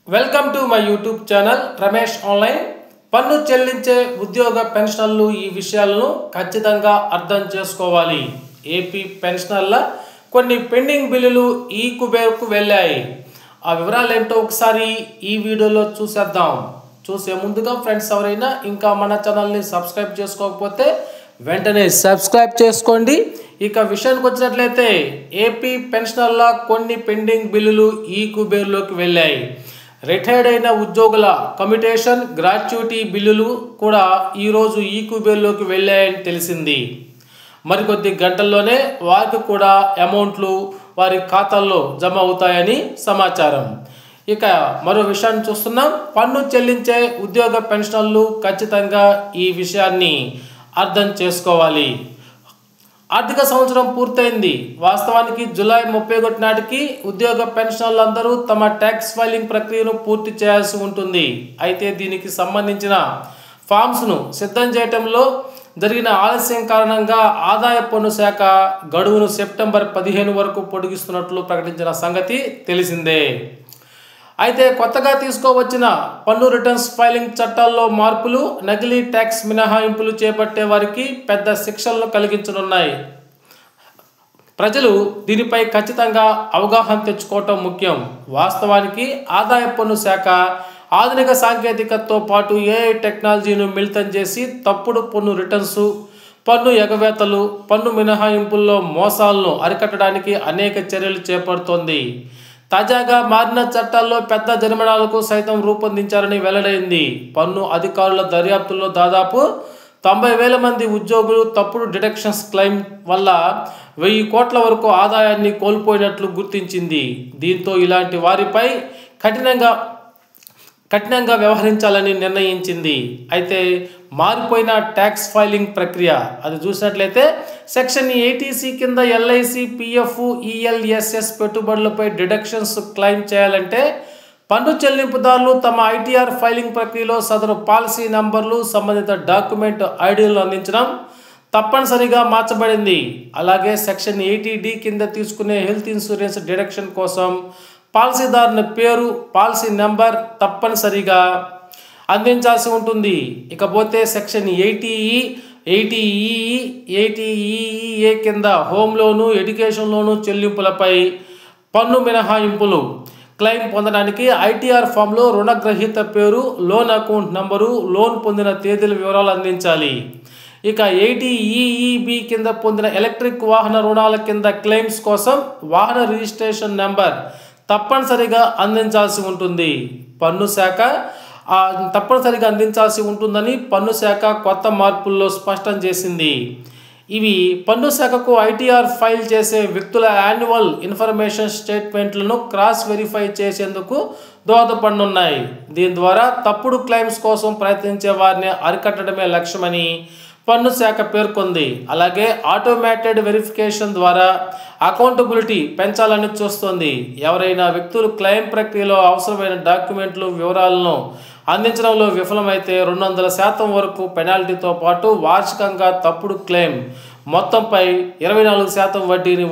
Welcome to my YouTube channel Ramesh online. పన్ను చెల్లించే ఉద్యోగ పెన్షనర్లు ఈ విషయాలను ఖచ్చితంగా అర్థం చేసుకోవాలి. ఏపీ పెన్షనర్ల కొన్ని పెండింగ్ బిల్లులు ఈ కుబేర్కు వెళ్ళాయి. ఆ వివరాలు ఏంటో ఒకసారి ఈ వీడియోలో చూసేద్దాం. చూసే ముందుగా ఫ్రెండ్స్ ఎవరైనా ఇంకా మన ఛానల్ని సబ్స్క్రైబ్ చేసుకోకపోతే వెంటనే సబ్స్క్రైబ్ చేసుకోండి. ఇక విషయానికి వచ్చినట్లయితే ఏపీ పెన్షనర్ల కొన్ని పెండింగ్ బిల్లులు ఈ కుబేర్లోకి వెళ్ళాయి. రిటైర్డ్ అయిన ఉద్యోగుల కమ్యూటేషన్ గ్రాట్యుటీ బిల్లులు కూడా ఈరోజు ఈ కుబేర్లోకి వెళ్ళాయని తెలిసింది. మరికొద్ది గంటల్లోనే వారికి కూడా అమౌంట్లు వారి ఖాతాల్లో జమ అవుతాయని సమాచారం. ఇక మరో విషయాన్ని చూస్తున్నాం. పన్ను చెల్లించే ఉద్యోగ పెన్షనర్లు ఖచ్చితంగా ఈ విషయాన్ని అర్థం చేసుకోవాలి. ఆర్థిక సంవత్సరం పూర్తయింది. వాస్తవానికి జూలై 31 నాటికి ఉద్యోగ పెన్షనర్లందరూ తమ ట్యాక్స్ ఫైలింగ్ ప్రక్రియను పూర్తి చేయాల్సి ఉంటుంది. అయితే దీనికి సంబంధించిన ఫామ్స్ను సిద్ధం చేయడంలో జరిగిన ఆలస్యం కారణంగా ఆదాయ పన్ను శాఖ గడువును సెప్టెంబర్ 15 వరకు పొడిగిస్తున్నట్లు ప్రకటించిన సంగతి తెలిసిందే. అయితే కొత్తగా తీసుకోవచ్చిన పన్ను రిటర్న్స్ ఫైలింగ్ చట్టాల్లో మార్పులు నకిలీ ట్యాక్స్ మినహాయింపులు చేపట్టే వారికి పెద్ద శిక్షలను కలిగించనున్నాయి. ప్రజలు దీనిపై ఖచ్చితంగా అవగాహన తెచ్చుకోవటం ముఖ్యం. వాస్తవానికి ఆదాయ పన్ను శాఖ ఆధునిక సాంకేతికతతో పాటు ఏఐ టెక్నాలజీని మిళితం చేసి తప్పుడు పన్ను రిటర్న్స్, పన్ను ఎగవేతలు, పన్ను మినహాయింపుల్లో మోసాలను అరికట్టడానికి అనేక చర్యలు చేపడుతోంది. తాజాగా మారిన చట్టాల్లో పెద్ద జరిమానాలకు సైతం రూపొందించారని వెల్లడైంది. పన్ను అధికారుల దర్యాప్తుల్లో దాదాపు 90,000 మంది ఉద్యోగులు తప్పుడు డిడక్షన్స్ క్లెయిమ్ వల్ల 1,000 కోట్ల వరకు ఆదాయాన్ని కోల్పోయినట్లు గుర్తించింది. దీంతో ఇలాంటి వారిపై కఠినంగా వ్యవహరించాలని నిర్ణయించింది. అయితే మారిపోయిన ట్యాక్స్ ఫైలింగ్ ప్రక్రియ అది చూసినట్లయితే సెక్షన్ 80C కింద ఎల్ఐసి, పిఎఫ్, ఈఎల్ఎస్ఎస్ పెట్టుబడులపై డిడక్షన్స్ క్లెయిమ్ చేయాలంటే పన్ను చెల్లింపుదారులు తమ ఐటీఆర్ ఫైలింగ్ ప్రక్రియలో సదరు పాలసీ నంబర్లు, సంబంధిత డాక్యుమెంట్ ఐడీలను అందించడం తప్పనిసరిగా మార్చబడింది. అలాగే సెక్షన్ 80D కింద తీసుకునే హెల్త్ ఇన్సూరెన్స్ డిడక్షన్ కోసం పాలసీదారుని పేరు, పాలసీ నెంబర్ తప్పనిసరిగా అందించాల్సి ఉంటుంది. ఇకపోతే సెక్షన్ 80E, 80EE కింద హోమ్ లోను, ఎడ్యుకేషన్ లోను చెల్లింపులపై పన్ను మినహాయింపులు క్లెయిమ్ పొందడానికి ఐటీఆర్ ఫామ్లో రుణగ్రహీత పేరు, లోన్ అకౌంట్ నంబరు, లోన్ పొందిన తేదీల వివరాలు అందించాలి. ఇక 80EEB కింద పొందిన ఎలక్ట్రిక్ వాహన రుణాల కింద క్లెయిమ్స్ కోసం వాహన రిజిస్ట్రేషన్ నెంబర్ తప్పనిసరిగా అందించాల్సి ఉంటుంది. తప్పనిసరిగా అందించాల్సి ఉంటుందని పన్ను శాఖ కొత్త మార్పుల్లో స్పష్టం చేసింది. ఇవి పన్ను శాఖకు ఐటీఆర్ ఫైల్ చేసే వ్యక్తుల యాన్యువల్ ఇన్ఫర్మేషన్ స్టేట్మెంట్లను క్రాస్ వెరిఫై చేసేందుకు దోహదపడనున్నాయి. దీని ద్వారా తప్పుడు క్లెయిమ్స్ కోసం ప్రయత్నించే వారిని అరికట్టడమే లక్ష్యమని పన్ను శాఖ పేర్కొంది. అలాగే ఆటోమేటెడ్ వెరిఫికేషన్ ద్వారా అకౌంటబిలిటీ పెంచాలని చూస్తోంది. ఎవరైనా వ్యక్తులు క్లెయిమ్ ప్రక్రియలో అవసరమైన డాక్యుమెంట్లు, వివరాలను అందించడంలో విఫలమైతే 200% వరకు పెనాల్టీతో పాటు వార్షికంగా తప్పుడు క్లెయిమ్ మొత్తంపై 24% వడ్డీని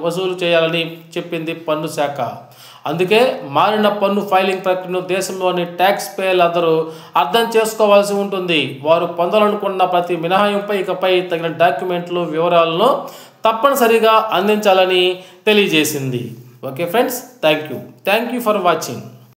వసూలు చేయాలని చెప్పింది పన్ను శాఖ. అందుకే మారిన పన్ను ఫైలింగ్ ప్రక్రియను దేశంలోని ట్యాక్స్ పేయర్లు అందరూ అర్థం చేసుకోవాల్సి ఉంటుంది. వారు పొందాలనుకున్న ప్రతి మినహాయింపై ఇకపై తగిన డాక్యుమెంట్లు, వివరాలను తప్పనిసరిగా అందించాలని తెలియజేసింది. Okay friends, thank you for watching.